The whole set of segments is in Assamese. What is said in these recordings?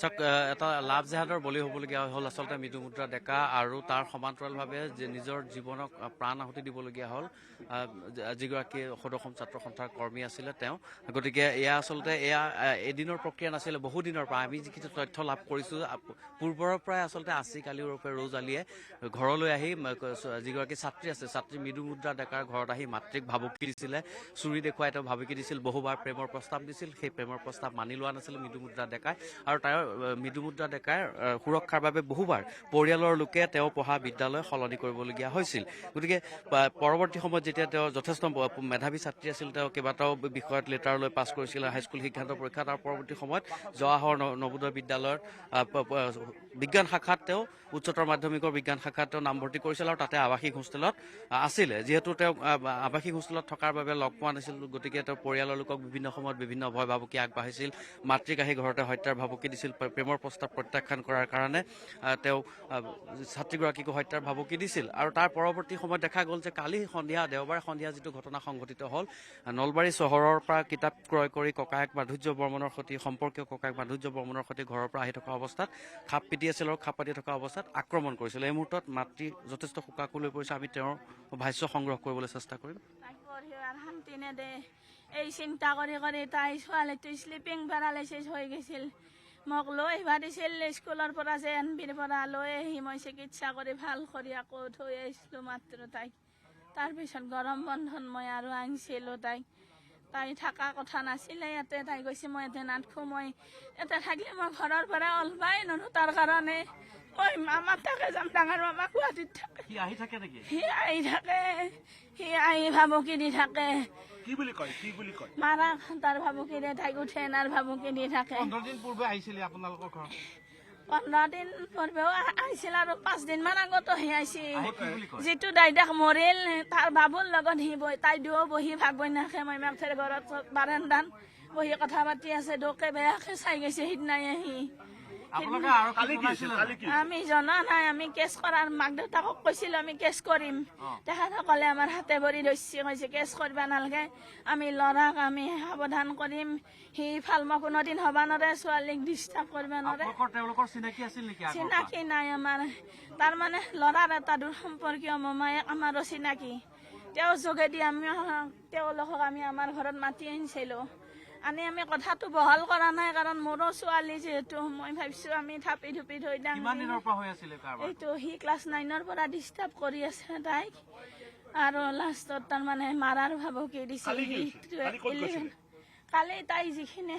চাওক এটা লাভ জেহাদৰ বলি হ'বলগীয়া হ'ল আচলতে মৃদুমুদ্ৰা ডেকা আৰু তাৰ সমান্তৰালভাৱে যে নিজৰ জীৱনক প্ৰাণ আহুতি দিবলগীয়া হ'ল যিগৰাকী সদসম ছাত্ৰ সন্থাৰ কৰ্মী আছিলে তেওঁ। গতিকে এয়া আচলতে এদিনৰ প্ৰক্ৰিয়া নাছিলে, বহুদিনৰ পৰা আমি যিখিনি তথ্য লাভ কৰিছোঁ পূৰ্বৰৰ পৰাই আচলতে আসি কালি ওৰফে ৰ'জ আলীয়ে ঘৰলৈ আহি যিগৰাকী ছাত্ৰী আছে ছাত্ৰী মৃদুমুদ্ৰা ডেকাৰ ঘৰত আহি মাতৃক ভাবুকি দিছিলে, চুৰি দেখুৱাই তেওঁ ভাবুকি দিছিল, বহুবাৰ প্ৰেমৰ প্ৰস্তাৱ দিছিল। সেই প্ৰেমৰ প্ৰস্তাৱ মানি লোৱা নাছিল মৃদুমুদ্ৰা ডেকাই আৰু তাৰ মৃদুমুদ্ৰা ডেকাৰ সুৰক্ষাৰ বাবে বহুবাৰ পৰিয়ালৰ লোকে তেওঁ পঢ়া বিদ্যালয় সলনি কৰিবলগীয়া হৈছিল। গতিকে পৰৱৰ্তী সময়ত যেতিয়া তেওঁ যথেষ্ট মেধাৱী ছাত্ৰী আছিল, তেওঁ কেইবাটাও বিষয়ত লেটাৰ লৈ পাছ কৰিছিল হাইস্কুল শিক্ষান্ত পৰীক্ষা। তাৰ পৰৱৰ্তী সময়ত জৱাহৰ নবোদয় বিদ্যালয়ৰ বিজ্ঞান শাখাত তেওঁ উচ্চতৰ মাধ্যমিকৰ বিজ্ঞান শাখাত তেওঁ নামভৰ্তি কৰিছিল আৰু তাতে আৱাসিক হোষ্টেলত আছিলে। যিহেতু তেওঁ আৱাসিক হোষ্টেলত থকাৰ বাবে লগ পোৱা নাছিল, গতিকে তেওঁ পৰিয়ালৰ লোকক বিভিন্ন সময়ত বিভিন্ন ভয় ভাবুকি আগবাঢ়িছিল। মাতৃক আহি ঘৰতে হত্যাৰ ভাবুকি দিছিল, প্ৰেমৰ প্ৰস্তাৱ প্ৰত্যাখ্যান কৰাৰ কাৰণে তেওঁ ছাত্ৰীগৰাকীকো হত্যাৰ ভাবুকি দিছিল। আৰু তাৰ পৰৱৰ্তী সময়ত দেখা গ'ল যে কালি সন্ধিয়া দেওবাৰে সন্ধিয়া যিটো ঘটনা সংঘটিত হ'ল, নলবাৰী চহৰৰ পৰা কিতাপ ক্ৰয় কৰি ককায়েক মাধুৰ্য বৰ্মনৰ সৈতে সম্পৰ্কীয় ককায়েক মাধুৰ্য বৰ্মনৰ সৈতে ঘৰৰ পৰা আহি থকা অৱস্থাত খাপ পিটি আছিল আৰু খাপ পাতি থকা অৱস্থাত আক্ৰমণ কৰিছিল। এই মুহূৰ্তত মাতৃ যথেষ্ট শোকাকুল হৈ পৰিছে। আমি তেওঁৰ ভাষ্য সংগ্ৰহ কৰিবলৈ চেষ্টা কৰিম। শান্তি নেদে, এই চিন্তা কৰি কৰি তাই ছোৱালীটো শ্লিপিং পেৰালাইচিছ হৈ গৈছিল। মোক লৈ আহিব দিছিল স্কুলৰ পৰা যে এনবিৰ পৰা লৈ আহি মই চিকিৎসা কৰি ভাল কৰি আকৌ থৈ আহিছিলোঁ মাত্ৰ তাইক। তাৰপিছত গৰম বন্ধত মই আৰু আনিছিলোঁ তাইক। তাই থকা কথা নাছিলে ইয়াতে। তাই কৈছে মই ইয়াতে নাথাকোঁ, মই ইয়াতে থাকিলে মই ঘৰৰ পৰা ওলবাই নৰো। তাৰ কাৰণে মই মামাৰ তাকে যাম, ডাঙৰ মামা গুৱাহাটীত থাকে। সি আহি থাকে নেকি? সি আহি থাকে, সি আহি ভাবুকি দি থাকে। কি বুলি কয় মাৰা তাৰ ভাবুকি দিয়ে, তাইক উঠে এনাৰ ভাবুকি দি থাকে। 15 দিন পূৰ্বে আহিছিলে আপোনালোকৰ ঘৰত? 15 দিন পূৰ্বেও আহিছিল আৰু 5 দিন মান আগতো সি আহিছিল। যিটো দাইদাক মৰিল তাৰ বাবুৰ লগত সি তাই দুয়ো বহি ভাগ বনাকে মই মাকথেৰ ঘৰত বাৰান্দাত বহি কথা পাতি আছে। দুকে বেয়াকে চাই গৈছে সিদিনাই আহি। আমি জনা নাই, আমি কেছ কৰাৰ মাক দেউতাকক কৈছিলো আমি কেছ কৰিম। তেখেতসকলে আমাৰ হাতে ভৰি ধৰিছে, কৈছে কেছ কৰিব নালাগে, আমি ল'ৰাক আমি সাৱধান কৰিম। সি ফালমা কোনোদিন হ'ব নোৱাৰে, ছোৱালীক ডিষ্টাৰ্ব কৰিব নোৱাৰে। চিনাকি নাই আমাৰ। তাৰমানে ল'ৰাৰ এটা দূৰ সম্পৰ্কীয় মোমায়েক আমাৰো চিনাকি। তেওঁৰ যোগেদি আমি তেওঁলোকক আমি আমাৰ ঘৰত মাতি আনিছিলোঁ। আমি কথাটো বহল কৰা নাই, কাৰণ মোৰো ছোৱালী যিহেতু মই ভাবিছো আমি থাপি থুপি থৈ দিম। এইটো সি ক্লাছ 9ৰ পৰা ডিষ্টাৰ্ব কৰি আছে তাইক আৰু লাষ্টত তাৰমানে মাৰাৰ ভাবুকি দিছিল। কালি তাই যিখিনি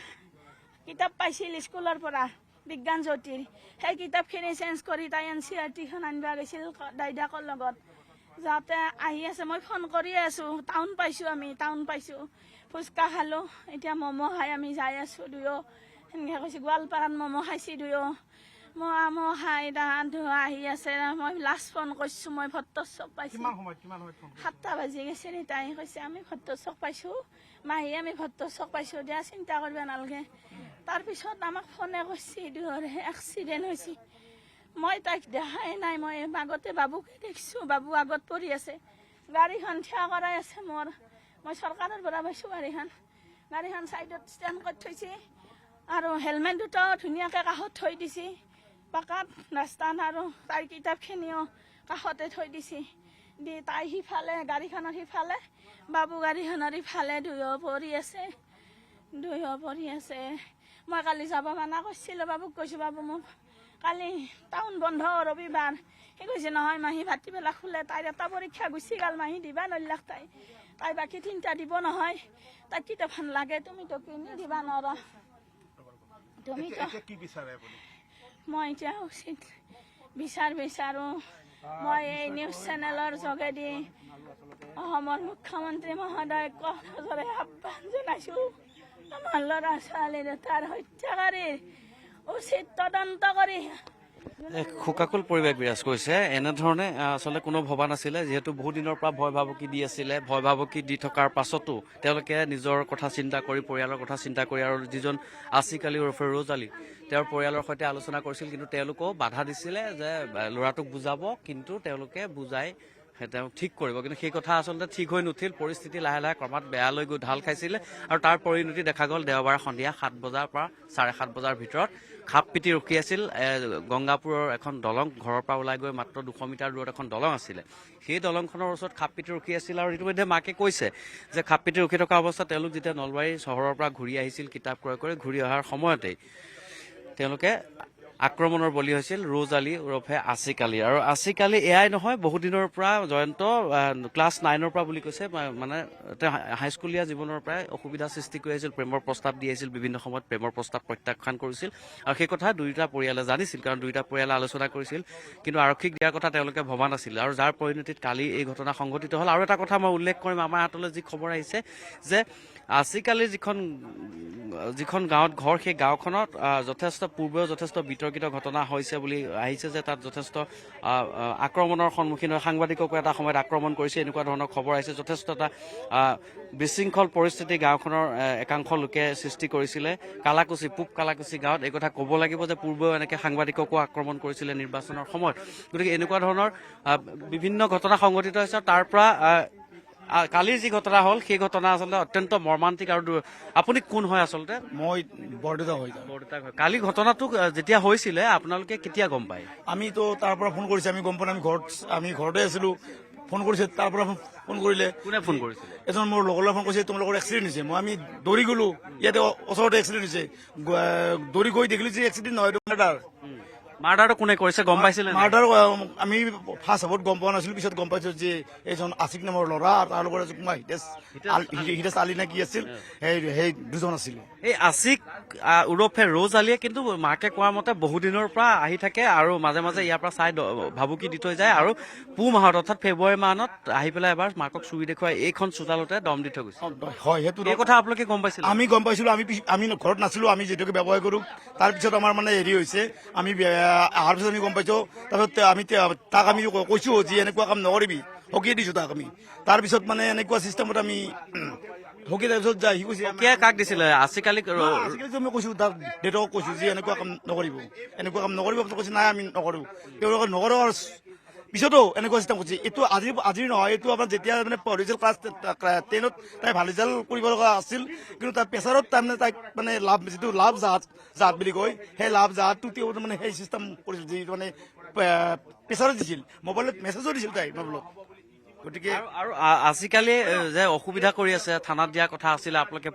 কিতাপ পাইছিল স্কুলৰ পৰা বিজ্ঞান জ্যোতিৰ, সেই কিতাপখিনি চেঞ্জ কৰি তাই NCERT-খন আনিব গৈছিল দাইদাকৰ লগত। যাতে আহি আছে, মই ফোন কৰি আছো। টাউন পাইছো, ফুচকা খালোঁ, এতিয়া ম'ম' খাই আমি যাই আছোঁ দুয়ো। সেনেকৈ কৈছে গোৱালপাৰাত ম'ম' খাইছি দুয়ো। ম'ম' খাই আহি আছে। মই লাষ্ট ফোন কৰিছোঁ, মই ভট্টৰ চক পাইছোঁ। 7টা বাজি গৈছে নি, তাই কৈছে আমি ভট্টৰ চক পাইছোঁ মাহী, আমি ভট্টৰ চক পাইছোঁ দিয়া, চিন্তা কৰিব নালাগে। তাৰপিছত আমাক ফোনে কৰিছে দুয়ৰে এক্সিডেণ্ট হৈছে। মই তাইক দেখাই নাই, মই আগতে বাবুকে দেখিছোঁ, বাবু আগত পৰি আছে। গাড়ীখন থিয় কৰাই আছে মোৰ, মই চৰকাৰৰ পৰা পাইছোঁ গাড়ীখন চাইডত ষ্টেণ্ড কৰি থৈছে আৰু হেলমেট দুটাও ধুনীয়াকৈ কাষত থৈ দিছে পাকাত ৰাস্তাত, আৰু তাইৰ কিতাপখিনিও কাষতে থৈ দিছে দি তাই সিফালে গাড়ীখনৰ সিফালে, বাবু গাড়ীখনৰ ইফালে দুয়ো পৰি আছে। মই কালি যাব মানা কৰিছিলোঁ বাবুক, কৈছোঁ বাবু মোক কালি টাউন বন্ধ ৰবিবাৰ। সি কৈছে নহয় মাহী ভাটিবেলা খোলে, তাইৰ এটা পৰীক্ষা গুচি গ'ল, মাহী দিবা নলাক তাই বাকী 3টা দিব নহয়, তাইক কিতাপখন লাগে, তুমিতো কিনি দিবা নোৱাৰা। মই এতিয়া উচিত বিচাৰোঁ। মই এই নিউজ চেনেলৰ যোগেদি অসমৰ মুখ্যমন্ত্ৰী মহোদয়ক আহ্বান জনাইছোঁ, আমাৰ ল'ৰা ছোৱালী দুটাৰ হত্যাকাৰীৰ উচিত তদন্ত কৰি। শোকাকুল পৰিৱেশ বিৰাজ কৰিছে। এনেধৰণে আচলতে কোনো ভবা নাছিলে, যিহেতু বহুদিনৰ পৰা ভয় ভাবুকি দি আছিলে। ভয় ভাবুকি দি থকাৰ পাছতো তেওঁলোকে নিজৰ কথা চিন্তা কৰি, পৰিয়ালৰ কথা চিন্তা কৰি, আৰু যিজন আসি কালি ওৰফে ৰ'জ আলী তেওঁৰ পৰিয়ালৰ সৈতে আলোচনা কৰিছিল, কিন্তু তেওঁলোকেও বাধা দিছিলে যে ল'ৰাটোক বুজাব, কিন্তু তেওঁলোকে বুজাই তেওঁ ঠিক কৰিব, কিন্তু সেই কথা আচলতে ঠিক হৈ নুঠিল। পৰিস্থিতি লাহে লাহে ক্ৰমাৎ বেয়ালৈ গৈ ঢাল খাইছিলে আৰু তাৰ পৰিণতি দেখা গ'ল দেওবাৰে সন্ধিয়া 7 বজাৰ পৰা 7:30 বজাৰ ভিতৰত খাপ পিটি ৰখি আছিল গংগাপুৰৰ এখন দলং। ঘৰৰ পৰা ওলাই গৈ মাত্ৰ 200 মিটাৰ দূৰত এখন দলং আছিলে, সেই দলংখনৰ ওচৰত খাপ পিটি ৰখি আছিল। আৰু ইতিমধ্যে মাকে কৈছে যে খাপ পিটি ৰখি থকা অৱস্থাত তেওঁলোক যেতিয়া নলবাৰী চহৰৰ পৰা ঘূৰি আহিছিল কিতাপ ক্ৰয় কৰি, ঘূৰি অহাৰ সময়তেই তেওঁলোকে আক্ৰমণৰ বলি হৈছিল ৰোজ আলী ওৰফে আছিক আলী। আৰু আছিক আলী এয়াই নহয়, বহুদিনৰ পৰা জয়ন্ত ক্লাছ 9ৰ পৰা বুলি কৈছে, মানে তেওঁ হাইস্কুলীয়া জীৱনৰ পৰাই অসুবিধা সৃষ্টি কৰি আহিছিল। প্ৰেমৰ প্ৰস্তাৱ দি আহিছিল, বিভিন্ন সময়ত প্ৰেমৰ প্ৰস্তাৱ প্ৰত্যাখ্যান কৰিছিল আৰু সেই কথা দুয়োটা পৰিয়ালে জানিছিল, কাৰণ দুয়োটা পৰিয়ালে আলোচনা কৰিছিল, কিন্তু আৰক্ষীক দিয়াৰ কথা তেওঁলোকে ভবা নাছিল। আৰু যাৰ পৰিণতিত কালি এই ঘটনা সংঘটিত হ'ল। আৰু এটা কথা মই উল্লেখ কৰিম, আমাৰ হাতলৈ যি খবৰ আহিছে যে আছিক আলীৰ যিখন গাঁৱত ঘৰ, সেই গাঁওখনত যথেষ্ট পূৰ্বেও যথেষ্ট বিতৰ্কিত ঘটনা হৈছে বুলি আহিছে, যে তাত যথেষ্ট আক্ৰমণৰ সন্মুখীন হৈ সাংবাদিককো এটা সময়ত আক্ৰমণ কৰিছে, এনেকুৱা ধৰণৰ খবৰ আহিছে। যথেষ্ট এটা বিশৃংখল পৰিস্থিতি গাঁওখনৰ একাংশ লোকে সৃষ্টি কৰিছিলে পূব কালাকুচি গাঁৱত। এই কথা ক'ব লাগিব যে পূৰ্বেও এনেকৈ সাংবাদিককো আক্ৰমণ কৰিছিলে নিৰ্বাচনৰ সময়ত। গতিকে এনেকুৱা ধৰণৰ বিভিন্ন ঘটনা সংঘটিত হৈছে। তাৰ পৰা কালিৰ যি ঘটনা হ'ল সেই ঘটনা আচলতে অত্যন্ত মৰ্মান্তিক। আৰু আপুনি কোন হয় আচলতে? মই বৰদেউতা হৈ যাওঁ। বৰদেউতা হয়। কালি ঘটনাটো যেতিয়া হৈছিলে আপোনালোকে কেতিয়া গম পায়? আমিতো তাৰ পৰা ফোন কৰিছে, আমি গম পোৱা নাই, আমি ঘৰতে আছিলো। ফোন কৰিছে, তাৰ পৰা ফোন কৰিলে। কোনে ফোন কৰিছিলে? এজন মোৰ লগৰ ফোন কৰিছে, তোমালোকৰ এক্সিডেণ্ট হৈছে। আমি দৌৰি গলো, ইয়াতে ওচৰতে এক্সিডেণ্ট হৈছে। দৌৰি গৈ দেখিলো যে এক্সিডেণ্ট নহয়, মাৰ্ডাৰ। মাৰ্ডাৰটো কোনে কৰিছে গম পাইছিলে? মাৰ্ডাৰ আমি ফাৰ্ষ্ট হাবত গম পোৱা নাছিলো, পিছত গম পাইছো যে এইজন আছিক নামৰ ল'ৰা আৰু তাৰ লগত হিতেশ আলী নে কি আছিল, সেই দুজন আছিল। এই আছিক ওৰফে ৰোজ আলীয়ে কিন্তু মাকে কোৱা মতে বহুদিনৰ পৰা আহি থাকে আৰু মাজে মাজে ইয়াৰ পৰা চাই ভাবুকি দি থৈ যায়, আৰু পুহ মাহত অৰ্থাৎ ফেব্ৰুৱাৰী মাহত আহি পেলাই এবাৰ মাকক চুৰি দেখুৱাই এইখন চোতালতে দম দি থৈ গৈছে। হয়, সেইটো এই কথা আপোনালোকে গম পাইছিল? আমি গম পাইছিলো। আমি ঘৰত নাছিলো, আমি যিটোকে ব্যৱসায় কৰো। তাৰপিছত আমাৰ মানে হেৰি হৈছে, আমি অহাৰ পিছত আমি গম পাইছো। তাৰপিছত তাক আমি কৈছো যে এনেকুৱা কাম নকৰিবি, হকিয়ে দিছো তাক আমি। তাৰপিছত মানে এনেকুৱা চিষ্টেমত আমি হকি, তাৰপিছত যাই সি কৈছে কাক দিছিলে? আছিক আলীক? আমি কৈছো, তাৰ দেউতাকক কৈছো যে এনেকুৱা কাম নকৰিব, এনেকুৱা কাম নকৰিব। কৈছে নাই আমি নকৰো, তেওঁলোকে নকৰো। পিছতো এনেকুৱা চিষ্টেম কৰিছে। এইটো আজিৰ নহয়, এইটো আপোনাৰ যেতিয়া মানে পঢ়িছিল ক্লাছ 10ত, তাই ভাল ৰিজাল্ট কৰিব লগা আছিল, কিন্তু তাৰ প্ৰেছাৰত তাৰমানে তাইক মানে যিটো লাভ জাহাজ বুলি কয়, সেই লাভ জাহাজটো তেওঁ মানে সেই চিষ্টেম কৰিছিল, যিটো মানে প্ৰেছাৰত দিছিল, মোবাইলত মেছেজো দিছিল তাই মোবাইলত। গতিকে আৰু আজিকালি যে অসুবিধা কৰি আছে, থানাত দিয়াৰ কথা আছিলে, আপোনালোকে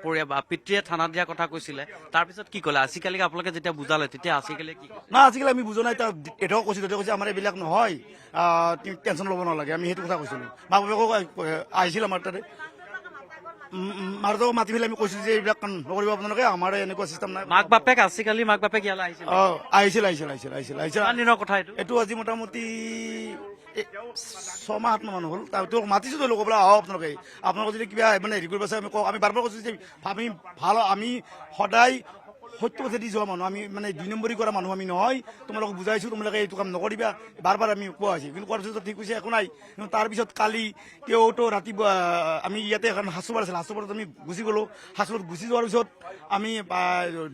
পিতৃয়ে থানাত দিয়াৰ কথা কৈছিলে, তাৰপিছত কি ক'লে? আজিকালি আপোনালোকে যেতিয়া বুজালে তেতিয়া আজিকালি কি? না, আজিকালি আমি বুজা নাই। এটাও কৈছো, তেতিয়া কৈছে আমাৰ এইবিলাক নহয়, টেনশ্যন ল'ব নালাগে। আমি সেইটো কথা কৈছিলো। মাক বাপেকক আহিছিল আমাৰ তাতে, মাৰতক মাতি পেলাই আমি কৈছিলো যে এইবিলাক নকৰিব আপোনালোকে, আমাৰ এনেকুৱা চিষ্টেম নাই। মাক বাপেক আজিকালি মাক বাপেক ইয়ালৈ আহিছিল? আহিছিল। দিনৰ কথা এইটো আজি মোটামুটি 6-7 মাহ হ'ল। তেওঁক মাতিছো, তেওঁলোকক বোলে আহক আপোনালোকে যদি কিবা মানে হেৰি কৰিব আছে আমি কওক। আমি বাৰবাৰ কৈছো যে আমি সদায় সত্য কথা দি যোৱা মানুহ, আমি মানে 2 নম্বৰী কৰা মানুহ আমি নহয়। তোমালোকক বুজাইছো, তোমালোকে এইটো কাম নকৰিবা, বাৰবাৰ আমি কোৱা হৈছে, কিন্তু কোৱাৰ পিছত ঠিক হৈছে, একো নাই। কিন্তু তাৰপিছত কালি তেওঁতো ৰাতিপুৱা আমি ইয়াতে এখন হাচপাতাল আছিল, হাচপাতালত আমি গুচি গলো। হাচপাতালত গুচি যোৱাৰ পিছত আমি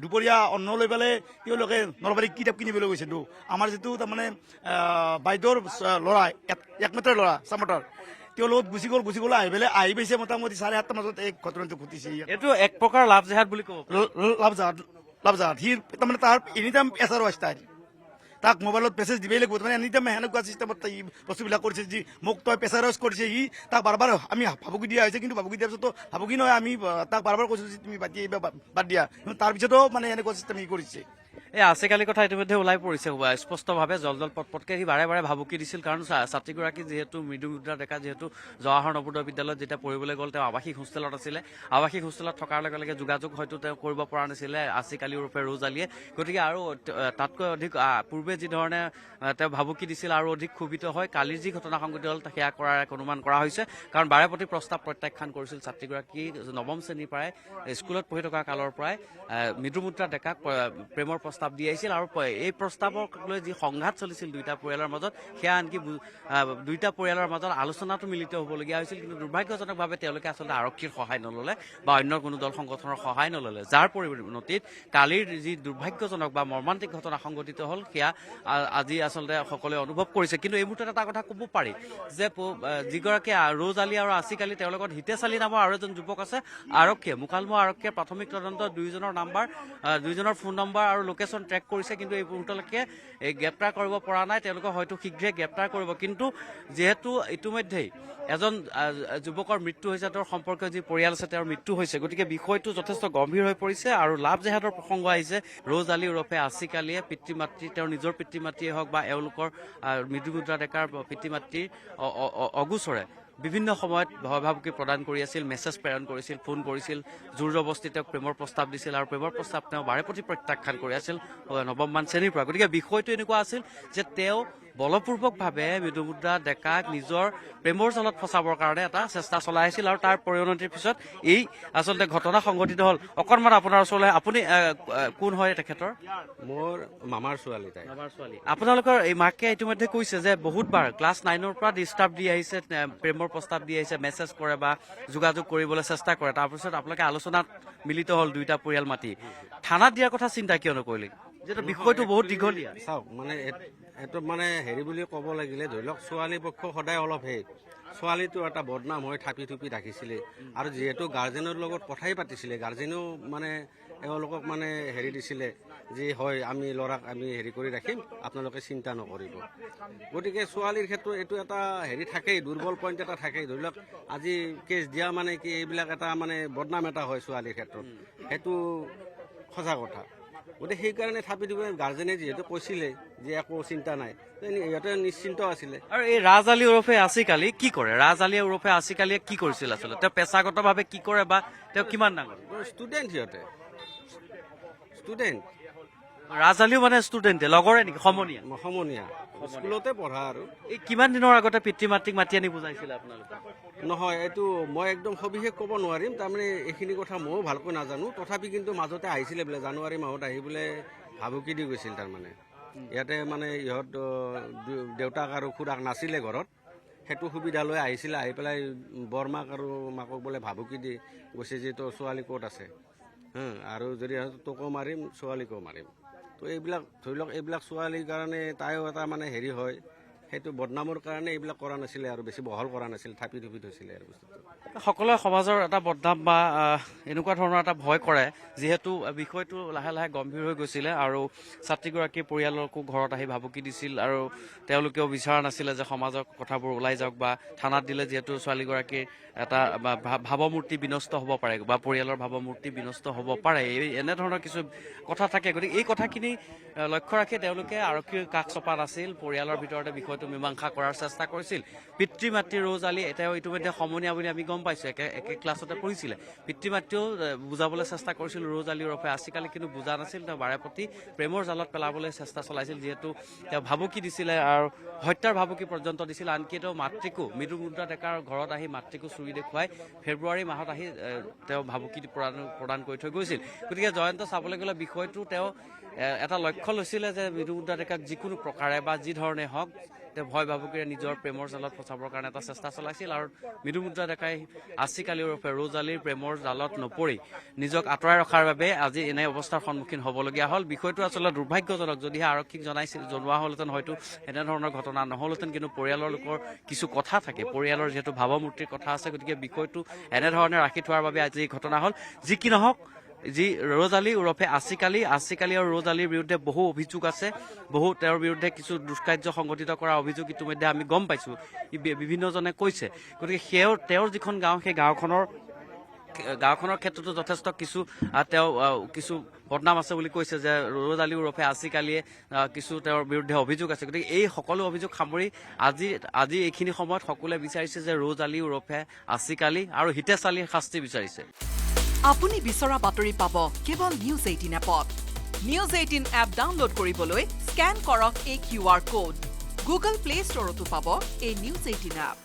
দুপৰীয়া অন্ন লৈ পেলাই তেওঁলোকে নলবাৰীত কিতাপ কিনিবলৈ গৈছিলো। আমাৰ যিটো তাৰমানে বাইদেউৰ ল'ৰা, 1 মিটাৰ ল'ৰা চামতাৰ, তেওঁ লগত গুচি গ'ল। আহি পাইছে মোটামুটি 7:30 বজাত এই ঘটনাটো ঘটিছে। এইটো এক প্ৰকাৰ লাভ জেহাদ বুলি ক'ব। লাভ জাহাদ। সি তাৰমানে তাৰ এনি টাইম এছাৰ তাই তাক মোবাইলত মেছেজ দিবই লাগিব, তাৰমানে এনি টাইম সেনেকুৱা চিষ্টেমত বস্তুবিলাক কৰিছে। যি মোক তই প্ৰেছাৰাইজ কৰিছে, সি তাক বাৰবাৰ আমি ভাবুকি দিয়া হৈছে, কিন্তু ভাবুকি দিয়াৰ পিছতো ভাবুকি নহয়, আমি তাক বাৰবাৰ কৈছো যে তুমি বাদ দিয়া, কিন্তু তাৰপিছতো মানে এনেকুৱা চিষ্টেম সি কৰিছে। এই আজিকালি কথা ইতিমধ্যে ওলাই পৰিছে স্পষ্টভাৱে, জল পটপটকে সি বাৰে বাৰে ভাবুকি দিছিল। কাৰণ ছাত্ৰীগৰাকী যিহেতু মৃদুমুদ্ৰা ডেকা, যিহেতু জৱাহৰ নৱোদয় বিদ্যালয়ত যেতিয়া পঢ়িবলৈ গ'ল, তেওঁ আৱাসিক হোষ্টেলত আছিলে। আৱাসিক হোষ্টেলত থকাৰ লগে লগে যোগাযোগ হয়তো তেওঁ কৰিব পৰা নাছিলে আছিক আলী ওৰফে ৰোজ আলীয়ে। গতিকে আৰু তাতকৈ অধিক পূৰ্বে যি ধৰণে তেওঁ ভাবুকি দিছিল, আৰু অধিক ক্ষোভিত হয় কালিৰ যি ঘটনা সংঘটিত হ'ল সেয়া কৰাৰ এক অনুমান কৰা হৈছে। কাৰণ বাৰে প্ৰতি প্ৰস্তাৱ প্ৰত্যাখ্যান কৰিছিল ছাত্ৰীগৰাকী। 9ম শ্ৰেণীৰ পৰাই স্কুলত পঢ়ি থকা কালৰ পৰাই মৃদুমুদ্ৰা ডেকাক প্ৰেমৰ প্ৰস্তাৱ দি আহিছিল আৰু এই প্ৰস্তাৱক লৈ যি সংঘাত চলিছিল দুইটা পৰিয়ালৰ মাজত সেয়া আনকি দুইটা পৰিয়ালৰ মাজত আলোচনাটো মিলিত হ'বলগীয়া হৈছিল কিন্তু দুৰ্ভাগ্যজনকভাৱে তেওঁলোকে আচলতে আৰক্ষীৰ সহায় নল'লে বা অন্য কোনো দল সংগঠনৰ সহায় নল'লে যাৰ পৰিণতিত কালিৰ যি দুৰ্ভাগ্যজনক বা মৰ্মান্তিক ঘটনা সংঘটিত হ'ল সেয়া আজি আচলতে সকলোৱে অনুভৱ কৰিছে কিন্তু এই মুহূৰ্তত এটা কথা ক'ব পাৰি যে যিগৰাকী ৰ'জ আলী আৰু আছিক আলী তেওঁৰ লগত হিতেশ আলী নামৰ আৰু এজন যুৱক আছে আৰক্ষীয়ে মুকালমুৱা আৰক্ষীয়ে প্ৰাথমিক তদন্ত দুইজনৰ ফোন নম্বৰ আৰু লোকেশ্যন ট্ৰেক কৰিছে কিন্তু এই মুহূৰ্তলৈকে গ্ৰেপ্তাৰ কৰিব পৰা নাই তেওঁলোকে হয়তো শীঘ্ৰে গ্ৰেপ্তাৰ কৰিব কিন্তু যিহেতু ইতিমধ্যেই এজন যুৱকৰ মৃত্যু হৈছে তেওঁৰ সম্পৰ্কীয় যি পৰিয়াল আছে তেওঁৰ মৃত্যু হৈছে গতিকে বিষয়টো যথেষ্ট গম্ভীৰ হৈ পৰিছে আৰু লাভ জেহাদৰ প্ৰসংগ আহিছে ৰ'জ আলী ওৰফে আছিক আলীয়ে পিতৃ মাতৃ তেওঁৰ নিজৰ পিতৃ মাতৃয়ে হওক বা এওঁলোকৰ মৃদুমুদ্ৰা ডেকাৰ পিতৃ মাতৃৰ অগোচৰে বিভিন্ন সময়ত ভয় ভাবুকি প্ৰদান কৰি আছিল মেছেজ প্ৰেৰণ কৰিছিল ফোন কৰিছিল জোৰ জবস্তি তেওঁক প্ৰেমৰ প্ৰস্তাৱ দিছিল আৰু প্ৰেমৰ প্ৰস্তাৱ তেওঁ বাৰেপতি প্ৰত্যাখ্যান কৰি আছিল নৱমমান শ্ৰেণীৰ পৰা গতিকে বিষয়টো এনেকুৱা আছিল যে তেওঁ বলপূৰ্বকভাৱে মৃদুমুদ্ৰা ডেকাক নিজৰ প্ৰেমৰ জালত ফচাবৰ কাৰণে এটা চেষ্টা চলাই আছিল আৰু তাৰ পৰিণতিৰ পিছত এই আচলতে ঘটনা সংঘটিত হ'ল অকণমান আপোনাৰ ওচৰলৈ আপুনি কোন হয় তেখেতৰ মোৰ মামাৰ ছোৱালী তাই আমাৰ ছোৱালী আপোনালোকৰ এই মাকে ইতিমধ্যে কৈছে যে বহুতবাৰ ক্লাছ 9ৰ পৰা ডিষ্টাৰ্ব দি আহিছে প্ৰেমৰ প্ৰস্তাৱ দি আহিছে মেছেজ কৰে বা যোগাযোগ কৰিবলৈ চেষ্টা কৰে তাৰপিছত আপোনালোকে আলোচনাত মিলিত হ'ল দুইটা পৰিয়াল মাতি থানাত দিয়াৰ কথা চিন্তা কিয় নকৰিলে যিহেতু বিষয়টো বহুত দীঘলীয়া চাওক মানে এইটো মানে হেৰি বুলি ক'ব লাগিলে ধৰি লওক ছোৱালী পক্ষ সদায় অলপ ছোৱালীটো এটা বদনাম হৈ থাপি থুপি ৰাখিছিলে আৰু যিহেতু গাৰ্জেনৰ লগত কথাই পাতিছিলে গাৰ্জেনেও মানে এওঁলোকক মানে হেৰি দিছিলে যে হয় আমি ল'ৰাক আমি হেৰি কৰি ৰাখিম আপোনালোকে চিন্তা নকৰিব গতিকে ছোৱালীৰ ক্ষেত্ৰত এইটো এটা হেৰি থাকেই দুৰ্বল পইণ্ট এটা থাকেই ধৰি লওক আজি কেছ দিয়া মানে কি এইবিলাক এটা মানে বদনাম এটা হয় ছোৱালীৰ ক্ষেত্ৰত সেইটো সঁচা কথা গতিকে সেইকাৰণে থাপি দিব গাৰ্জেনে যিহেতু কৈছিলে যে একো চিন্তা নাই ইহঁতে নিশ্চিন্ত আছিলে আৰু এই ৰাজ আলী ওৰফে আছিক আলী কি কৰে ৰাজ আলী ওৰফে আছিক আলীয়ে কি কৰিছিল আচলতে তেওঁ পেছাগতভাৱে কি কৰে বা তেওঁ কিমান ডাঙৰ ষ্টুডেণ্ট সিহঁতে ষ্টুডেণ্ট ৰাজ আলীও মানে ষ্টুডেণ্টে লগৰে নেকি সমনীয়া স্কুলতে পঢ়া আৰু এই কিমান দিনৰ আগতে পিতৃ মাতৃক মাতি আনি বুজাইছিলে আপোনালোকে নহয় এইটো মই একদম সবিশেষ ক'ব নোৱাৰিম তাৰমানে এইখিনি কথা ময়ো ভালকৈ নাজানো তথাপি কিন্তু মাজতে আহিছিলে বোলে জানুৱাৰী মাহত আহি বোলে ভাবুকি দি গৈছিল তাৰমানে ইয়াতে মানে ইহঁত দেউতাক আৰু খুৰাক নাছিলে ঘৰত সেইটো সুবিধা লৈ আহিছিলে আহি পেলাই বৰমাক আৰু মাকক বোলে ভাবুকি দি গৈছে যে তোৰ ছোৱালী ক'ত আছে আৰু যদি তোকো মাৰিম ছোৱালীকো মাৰিম তো এইবিলাক ধৰি লওক এইবিলাক ছোৱালীৰ কাৰণে তাইও এটা মানে হেৰি হয় সেইটো বদনামৰ কাৰণে এইবিলাক কৰা নাছিলে আৰু বেছি বহল কৰা নাছিলে থাপি থুপি থৈছিলে আৰু বস্তুটো সকলোৱে সমাজৰ এটা বদনাম বা এনেকুৱা ধৰণৰ এটা ভয় কৰে যিহেতু বিষয়টো লাহে লাহে গম্ভীৰ হৈ গৈছিলে আৰু ছাত্ৰীগৰাকীৰ পৰিয়ালকো ঘৰত আহি ভাবুকি দিছিল আৰু তেওঁলোকেও বিচৰা নাছিলে যে সমাজৰ কথাবোৰ ওলাই যাওক বা থানাত দিলে যিহেতু ছোৱালীগৰাকীৰ এটা ভাৱমূৰ্তি বিনষ্ট হ'ব পাৰে বা পৰিয়ালৰ ভাৱমূৰ্তি বিনষ্ট হ'ব পাৰে এনেধৰণৰ কিছু কথা থাকে গতিকে এই কথাখিনি লক্ষ্য ৰাখি তেওঁলোকে আৰক্ষীৰ কাষ চপা নাছিল পৰিয়ালৰ ভিতৰতে বিষয়টো মীমাংসা কৰাৰ চেষ্টা কৰিছিল পিতৃ মাতৃ ৰ'জ আলী তেওঁ ইতিমধ্যে সমনীয়া বুলি আমি গম পাইছোঁ একে ক্লাছতে পঢ়িছিলে পিতৃ মাতৃও বুজাবলৈ চেষ্টা কৰিছিল ৰ'জ আলী ওৰফে আছিক আলী কিন্তু বুজা নাছিল তেওঁ বাৰেপতি প্ৰেমৰ জালত পেলাবলৈ চেষ্টা চলাইছিল যিহেতু তেওঁ ভাবুকি দিছিলে আৰু হত্যাৰ ভাবুকি পৰ্যন্ত দিছিল আনকি তেওঁ মাতৃকো মৃদুমুদ্ৰা ডেকাৰ ঘৰত আহি মাতৃকো চুৰি দেখুৱাই ফেব্ৰুৱাৰী মাহত আহি তেওঁ ভাবুকি প্ৰদান কৰি থৈ গৈছিল গতিকে জয়ন্ত চাবলৈ গ'লে বিষয়টো তেওঁ এটা লক্ষ্য লৈছিলে যে মৃদুমুদ্ৰা ডেকাক যিকোনো প্ৰকাৰে বা যি ধৰণে হওক তেওঁ ভয় ভাবুকিৰে নিজৰ প্ৰেমৰ জালত ফচাবৰ কাৰণে এটা চেষ্টা চলাইছিল আৰু মৃদুমুদ্ৰা ডেকাই আছিক আলী ওৰফে ৰ'জ আলীৰ প্ৰেমৰ জালত নপৰি নিজক আঁতৰাই ৰখাৰ বাবে আজি এনে অৱস্থাৰ সন্মুখীন হ'বলগীয়া হ'ল বিষয়টো আচলতে দুৰ্ভাগ্যজনক যদিহে আৰক্ষীক জনোৱা হ'লহেঁতেন হয়তো এনেধৰণৰ ঘটনা নহ'লহেঁতেন কিন্তু পৰিয়ালৰ লোকৰ কিছু কথা থাকে পৰিয়ালৰ যিহেতু ভাৱমূৰ্তিৰ কথা আছে গতিকে বিষয়টো এনেধৰণে ৰাখি থোৱাৰ বাবে আজি এই ঘটনা হ'ল যি কি নহওক যি ৰ'জ আলী ওৰফে আছিক আলী আৰু ৰ'জ আলীৰ বিৰুদ্ধে বহু অভিযোগ আছে তেওঁৰ বিৰুদ্ধে কিছু দুষ্কাৰ্য সংঘটিত কৰা অভিযোগ ইতিমধ্যে আমি গম পাইছোঁ বিভিন্নজনে কৈছে গতিকে তেওঁৰ যিখন গাঁও সেই গাঁওখনৰ ক্ষেত্ৰতো যথেষ্ট তেওঁ কিছু বদনাম আছে বুলি কৈছে যে ৰ'জ আলী ওৰফে আছিক আলীয়ে কিছু তেওঁৰ বিৰুদ্ধে অভিযোগ আছে গতিকে এই সকলো অভিযোগ সামৰি আজি এইখিনি সময়ত সকলোৱে বিচাৰিছে যে ৰ'জ আলী ওৰফে আছিক আলী আৰু হিতেশ আলীৰ শাস্তি বিচাৰিছে আপুনি বিচৰা বাতৰি পাব কেৱল নিউজ 18 এপত নিউজ 18 এপ ডাউনলোড কৰিবলৈ স্কেন কৰক এই QR কোড গুগল প্লে ষ্টৰতো পাব এই নিউজ 18 এপ